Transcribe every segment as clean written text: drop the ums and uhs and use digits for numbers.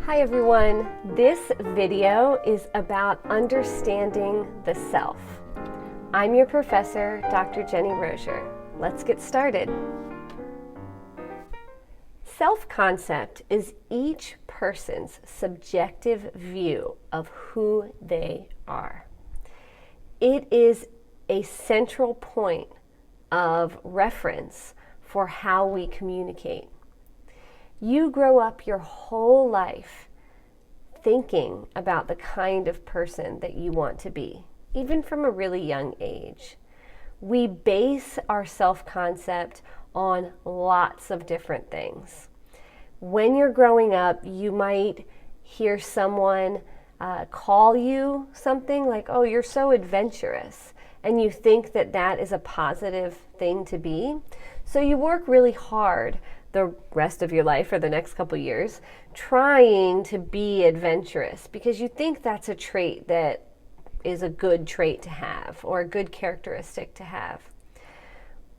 Hi everyone, this video is about understanding the self. I'm your professor, Dr. Jennie Rosier. Let's get started. Self-concept is each person's subjective view of who they are. It is a central point of reference for how we communicate. You grow up your whole life thinking about the kind of person that you want to be, even from a really young age. We base our self-concept on lots of different things. When you're growing up, you might hear someone call you something like, "Oh, you're so adventurous," and you think that that is a positive thing to be. So you work really hard the rest of your life or the next couple years trying to be adventurous because you think that's a trait that is a good trait to have or a good characteristic to have.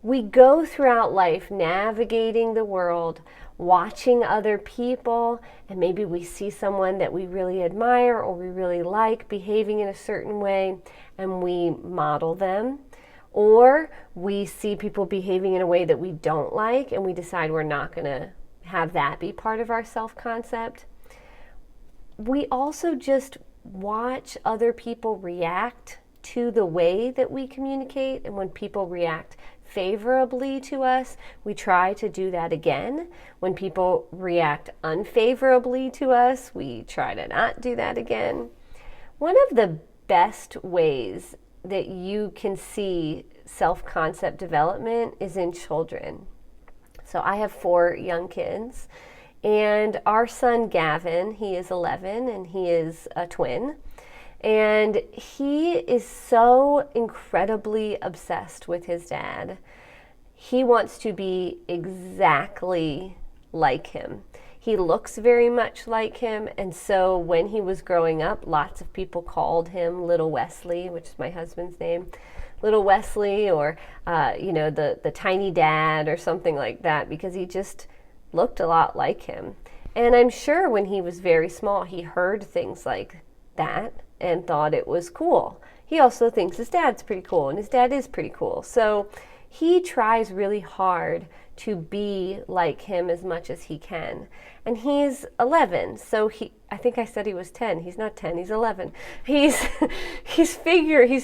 We go throughout life navigating the world, watching other people, and maybe we see someone that we really admire or we really like behaving in a certain way and we model them. Or we see people behaving in a way that we don't like and we decide we're not going to have that be part of our self-concept. We also just watch other people react to the way that we communicate, and when people react favorably to us, we try to do that again. When people react unfavorably to us, we try to not do that again. One of the best ways that you can see self-concept development is in children. So I have 4 young kids, and our son Gavin, he is 11 and he is a twin, and he is so incredibly obsessed with his dad. He wants to be exactly like him. He looks very much like him, and so when he was growing up, lots of people called him Little Wesley, which is my husband's name, Little Wesley, or the tiny dad or something like that, because he just looked a lot like him. And I'm sure when he was very small, he heard things like that and thought it was cool. He also thinks his dad's pretty cool, and his dad is pretty cool. So he tries really hard to be like him as much as he can. And he's 11, so I think I said he was 10. He's not 10, he's 11. He's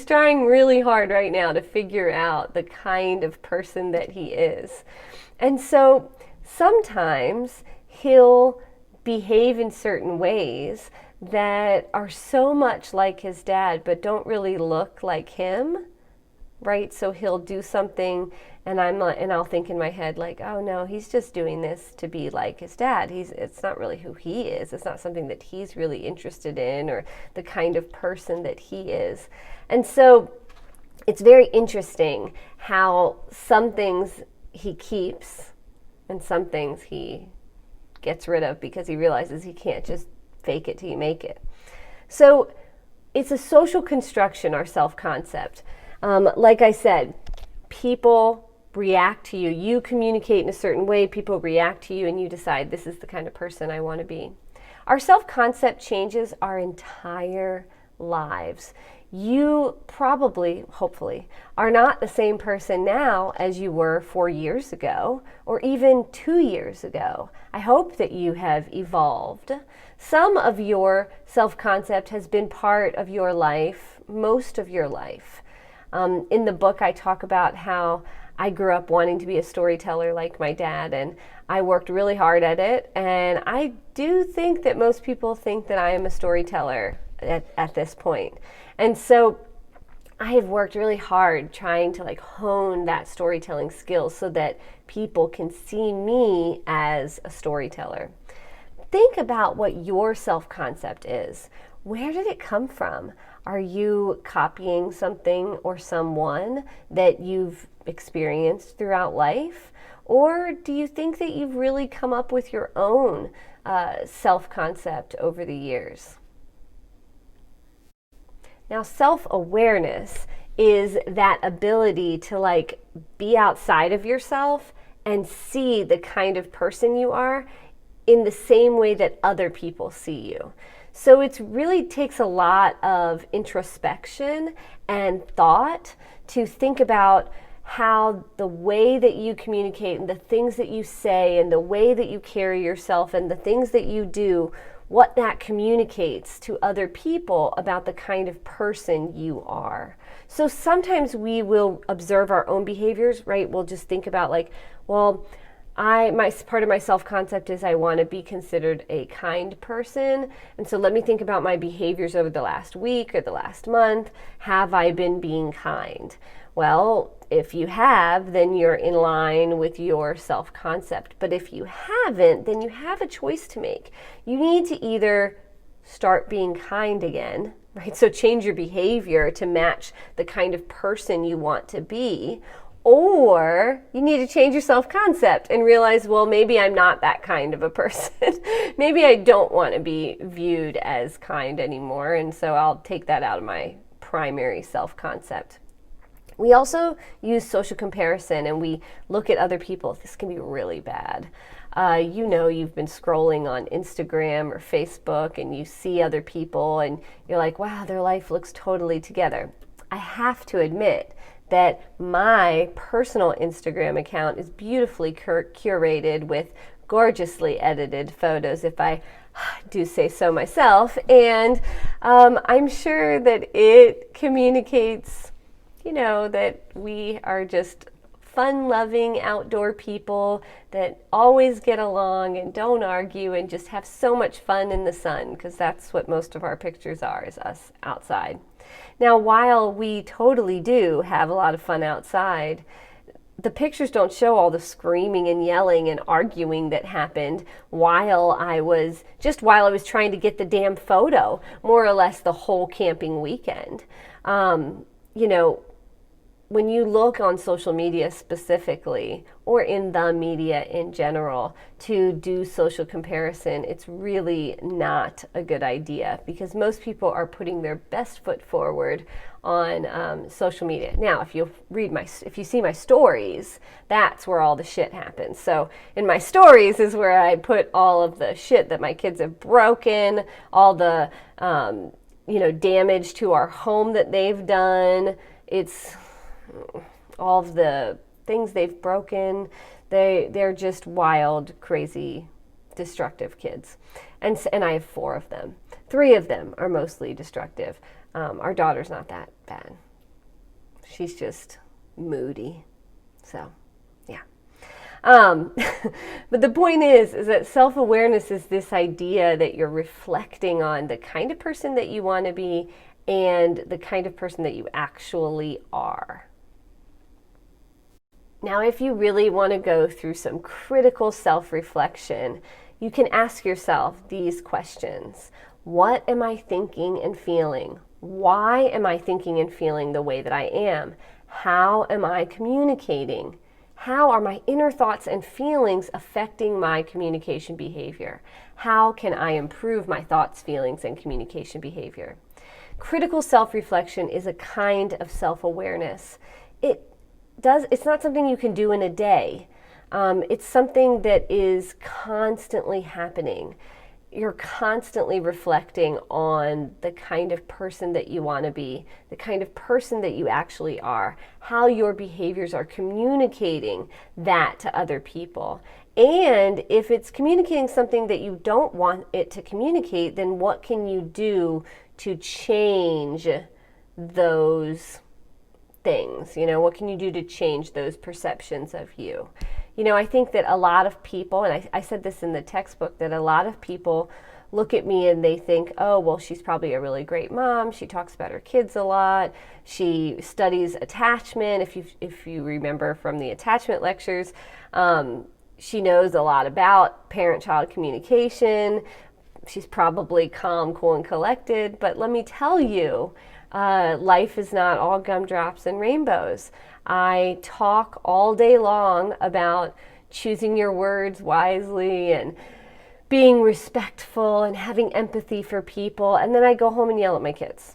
trying really hard right now to figure out the kind of person that he is. And so sometimes he'll behave in certain ways that are so much like his dad but don't really look like him, right? So he'll do something and I'll think in my head like, oh no, he's just doing this to be like his dad. It's not really who he is. It's not something that he's really interested in or the kind of person that he is. And so it's very interesting how some things he keeps and some things he gets rid of because he realizes he can't just fake it till you make it. So it's a social construction, our self-concept. Like I said, people react to you. You communicate in a certain way, people react to you, and you decide this is the kind of person I want to be. Our self-concept changes our entire lives. You probably, hopefully, are not the same person now as you were 4 years ago or even 2 years ago. I hope that you have evolved. Some of your self-concept has been part of your life, most of your life. In the book, I talk about how I grew up wanting to be a storyteller like my dad, and I worked really hard at it. And I do think that most people think that I am a storyteller at this point. And so I have worked really hard trying to hone that storytelling skill so that people can see me as a storyteller. Think about what your self-concept is. Where did it come from? Are you copying something or someone that you've experienced throughout life? Or do you think that you've really come up with your own self-concept over the years? Now, self-awareness is that ability to be outside of yourself and see the kind of person you are in the same way that other people see you. So it really takes a lot of introspection and thought to think about how the way that you communicate and the things that you say and the way that you carry yourself and the things that you do, what that communicates to other people about the kind of person you are. So sometimes we will observe our own behaviors, right? We'll just think about like, well, part of my self-concept is I want to be considered a kind person. And so let me think about my behaviors over the last week or the last month. Have I been being kind? Well, if you have, then you're in line with your self-concept. But if you haven't, then you have a choice to make. You need to either start being kind again, right? So change your behavior to match the kind of person you want to be. Or you need to change your self-concept and realize, well, maybe I'm not that kind of a person. Maybe I don't want to be viewed as kind anymore, and so I'll take that out of my primary self-concept. We also use social comparison, and we look at other people. This can be really bad. You've been scrolling on Instagram or Facebook, and you see other people, and you're like, wow, their life looks totally together. I have to admit that my personal Instagram account is beautifully curated with gorgeously edited photos, if I do say so myself, and I'm sure that it communicates, that we are just fun-loving outdoor people that always get along and don't argue and just have so much fun in the sun, because that's what most of our pictures are, is us outside. Now, while we totally do have a lot of fun outside, the pictures don't show all the screaming and yelling and arguing that happened while I was trying to get the damn photo, more or less the whole camping weekend. When you look on social media specifically, or in the media in general, to do social comparison, it's really not a good idea, because most people are putting their best foot forward on social media. Now, if you see my stories, that's where all the shit happens. So in my stories is where I put all of the shit that my kids have broken, all the damage to our home that they've done. It's all of the things they've broken. They're just wild, crazy, destructive kids. And I have 4 of them. 3 of them are mostly destructive. Our daughter's not that bad. She's just moody. So, yeah. But the point is that self-awareness is this idea that you're reflecting on the kind of person that you want to be and the kind of person that you actually are. Now, if you really want to go through some critical self-reflection, you can ask yourself these questions. What am I thinking and feeling? Why am I thinking and feeling the way that I am? How am I communicating? How are my inner thoughts and feelings affecting my communication behavior? How can I improve my thoughts, feelings, and communication behavior? Critical self-reflection is a kind of self-awareness. It's not something you can do in a day. It's something that is constantly happening. You're constantly reflecting on the kind of person that you want to be, the kind of person that you actually are, how your behaviors are communicating that to other people. And if it's communicating something that you don't want it to communicate, then what can you do to change those things? What can you do to change those perceptions of you? I think that a lot of people, and I said this in the textbook, that a lot of people look at me and they think, oh, well, she's probably a really great mom. She talks about her kids a lot. She studies attachment. If you remember from the attachment lectures, she knows a lot about parent-child communication. She's probably calm, cool, and collected. But let me tell you, life is not all gumdrops and rainbows. I talk all day long about choosing your words wisely and being respectful and having empathy for people, and then I go home and yell at my kids.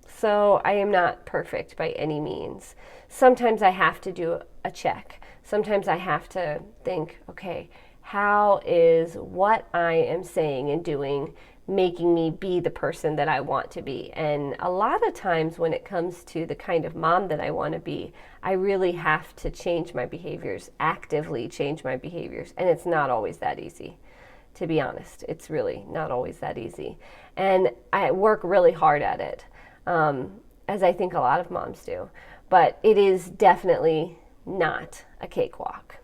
So I am not perfect by any means. Sometimes I have to do a check. Sometimes I have to think, okay, How is what I am saying and doing making me be the person that I want to be? And a lot of times when it comes to the kind of mom that I want to be, I really have to change my behaviors, actively change my behaviors. And it's not always that easy, to be honest. It's really not always that easy. And I work really hard at it, as I think a lot of moms do. But it is definitely not a cakewalk.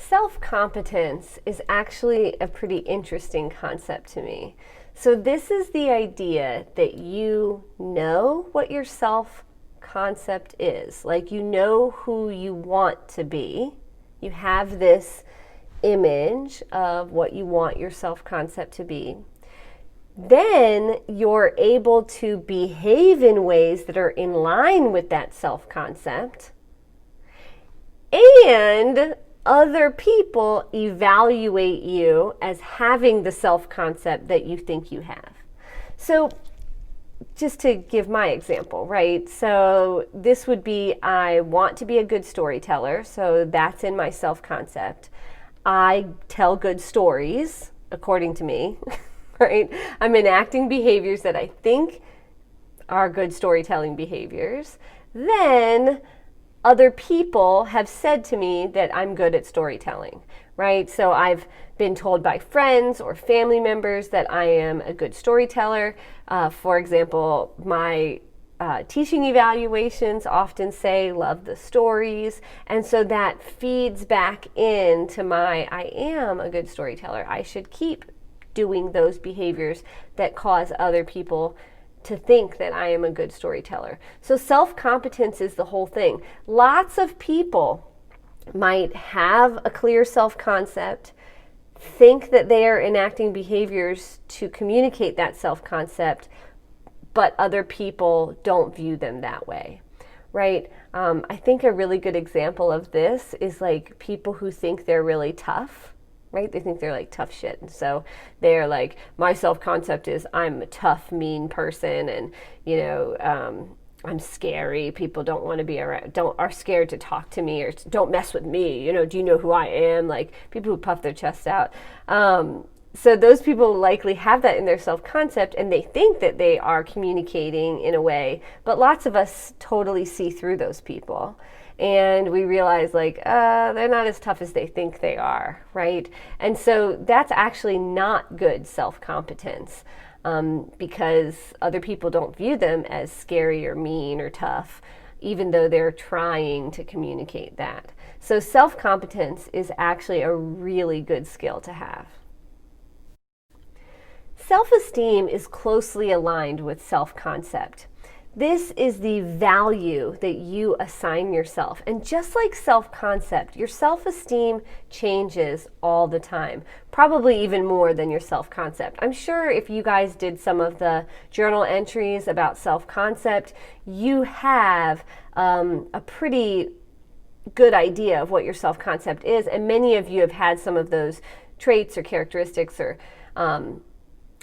Self-competence is actually a pretty interesting concept to me. So this is the idea that you know what your self-concept is. Like, you know who you want to be. You have this image of what you want your self-concept to be. Then you're able to behave in ways that are in line with that self-concept. And other people evaluate you as having the self-concept that you think you have. So just to give my example, right? So this would be, I want to be a good storyteller, so that's in my self-concept. I tell good stories, according to me, right? I'm enacting behaviors that I think are good storytelling behaviors. Then other people have said to me that I'm good at storytelling, right? So I've been told by friends or family members that I am a good storyteller. For example, my teaching evaluations often say, love the stories. And so that feeds back into I am a good storyteller. I should keep doing those behaviors that cause other people to think that I am a good storyteller. So self-competence is the whole thing. Lots of people might have a clear self-concept, think that they are enacting behaviors to communicate that self-concept, but other people don't view them that way, right? I think a really good example of this is like people who think they're really tough, right? They think they're like tough shit. And so they're like, my self-concept is I'm a tough, mean person, and, you know, I'm scary. People don't want to be around, are scared to talk to me, or don't mess with me. You know, do you know who I am? Like people who puff their chests out. So those people likely have that in their self-concept, and they think that they are communicating in a way, but lots of us totally see through those people. And we realize like, they're not as tough as they think they are, right? And so that's actually not good self-competence, because other people don't view them as scary or mean or tough, even though they're trying to communicate that. So self-competence is actually a really good skill to have. Self-esteem is closely aligned with self-concept. This is the value that you assign yourself. And just like self-concept, your self-esteem changes all the time, probably even more than your self-concept. I'm sure if you guys did some of the journal entries about self-concept, you have a pretty good idea of what your self-concept is. And many of you have had some of those traits or characteristics or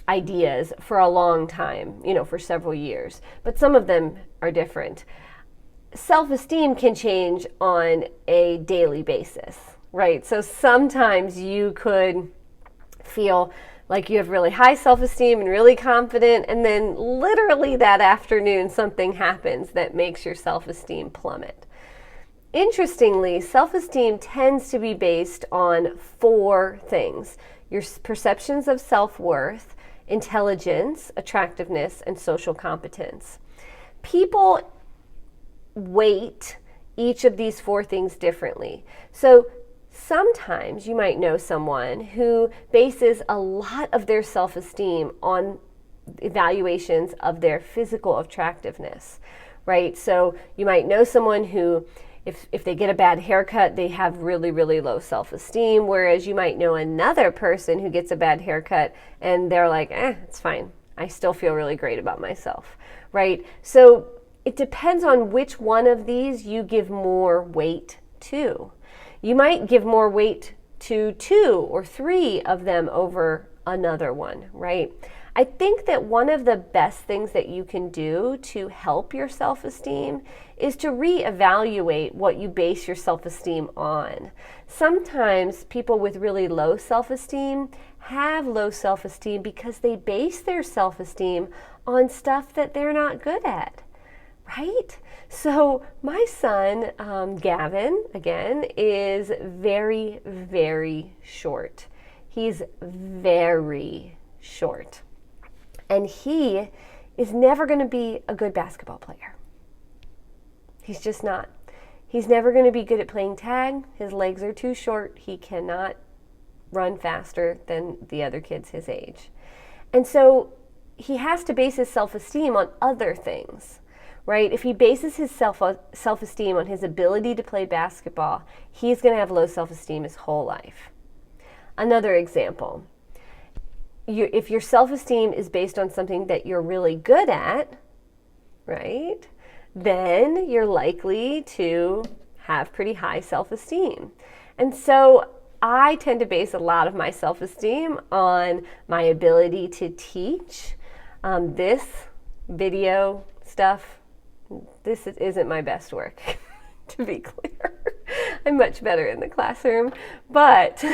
ideas for a long time, you know, for several years, but some of them are different. Self-esteem can change on a daily basis, right? So sometimes you could feel like you have really high self-esteem and really confident, and then literally that afternoon something happens that makes your self-esteem plummet. Interestingly, self-esteem tends to be based on 4 things: your perceptions of self-worth, intelligence, attractiveness, and social competence. People weight each of these 4 things differently. So sometimes you might know someone who bases a lot of their self-esteem on evaluations of their physical attractiveness, right? So you might know someone who, if they get a bad haircut, they have really, really low self-esteem, whereas you might know another person who gets a bad haircut and they're like, it's fine. I still feel really great about myself, right? So it depends on which one of these you give more weight to. You might give more weight to 2 or 3 of them over another one, right? I think that one of the best things that you can do to help your self-esteem is to reevaluate what you base your self-esteem on. Sometimes people with really low self-esteem have low self-esteem because they base their self-esteem on stuff that they're not good at, right? So my son, Gavin, again, is very, very short. He's very short. And he is never going to be a good basketball player. He's just not. He's never going to be good at playing tag. His legs are too short. He cannot run faster than the other kids his age. And so he has to base his self-esteem on other things, right? If he bases his self-esteem on his ability to play basketball, he's going to have low self-esteem his whole life. Another example. If your self-esteem is based on something that you're really good at, right, then you're likely to have pretty high self-esteem. And so I tend to base a lot of my self-esteem on my ability to teach. This video stuff, this isn't my best work, to be clear. I'm much better in the classroom. But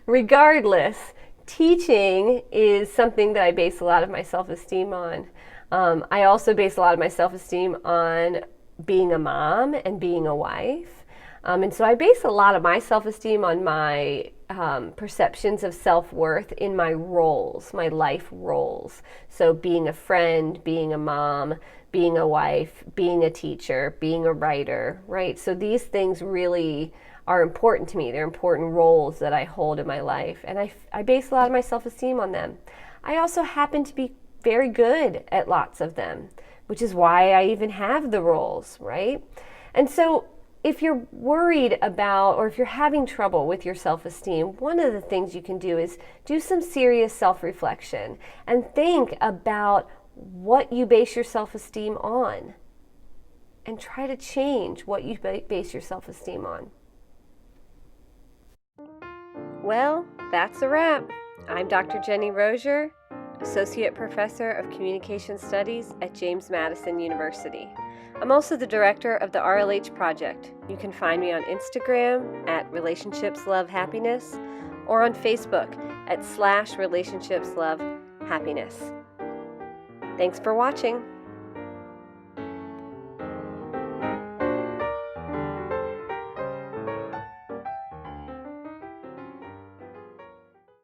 regardless, teaching is something that I base a lot of my self-esteem on. I also base a lot of my self-esteem on being a mom and being a wife. And so I base a lot of my self-esteem on my perceptions of self-worth in my roles, my life roles. So being a friend, being a mom, being a wife, being a teacher, being a writer, right? So these things really are important to me. They're important roles that I hold in my life. And I base a lot of my self-esteem on them. I also happen to be very good at lots of them, which is why I even have the roles, right? And so if you're worried about, or if you're having trouble with your self-esteem, one of the things you can do is do some serious self-reflection and think about what you base your self-esteem on and try to change what you base your self-esteem on. Well, that's a wrap. I'm Dr. Jennie Rosier, Associate Professor of Communication Studies at James Madison University. I'm also the director of the RLH Project. You can find me on Instagram at Relationships Love Happiness or on Facebook at /Relationships Love Happiness. Thanks for watching.